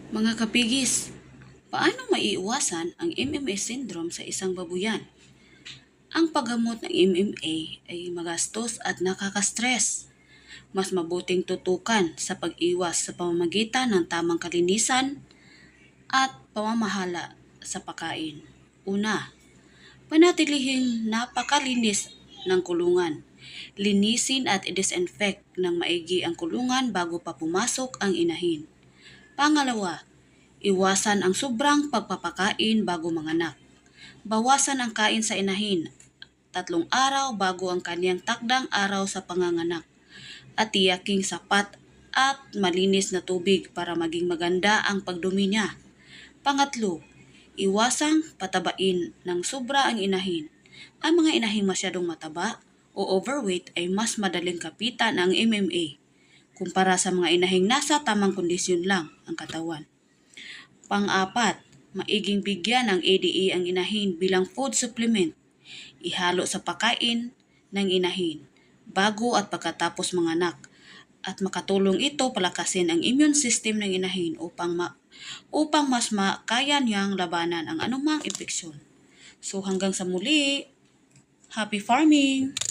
Mga kapigis, paano maiiwasan ang MMA syndrome sa isang babuyan? Ang paggamot ng MMA ay magastos at nakaka-stress. Mas mabuting tutukan sa pag-iwas sa pamamagitan ng tamang kalinisan at pamamahala sa pagkain. Una, panatilihing napakalinis ng kulungan. Linisin at i-disinfect ng maigi ang kulungan bago pa pumasok ang inahin. Pangalawa, iwasan ang sobrang pagpapakain bago manganak. Bawasan ang kain sa inahin 3 araw bago ang kaniyang takdang araw sa panganganak at tiyaking sapat at malinis na tubig para maging maganda ang pagdumi niya. Pangatlo, iwasang patabain ng sobra ang inahin. Ang mga inahing masyadong mataba o overweight ay mas madaling kapitan ang MMA kumpara sa mga inahing nasa tamang kondisyon lang ang katawan. Pang-apat, maiging bigyan ng ADA ang inahin bilang food supplement. Ihalo sa pagkain ng inahin bago at pagkatapos manganak at makatulong ito palakasin ang immune system ng inahin upang mas makaya niyang labanan ang anumang impeksyon. So hanggang sa muli, happy farming!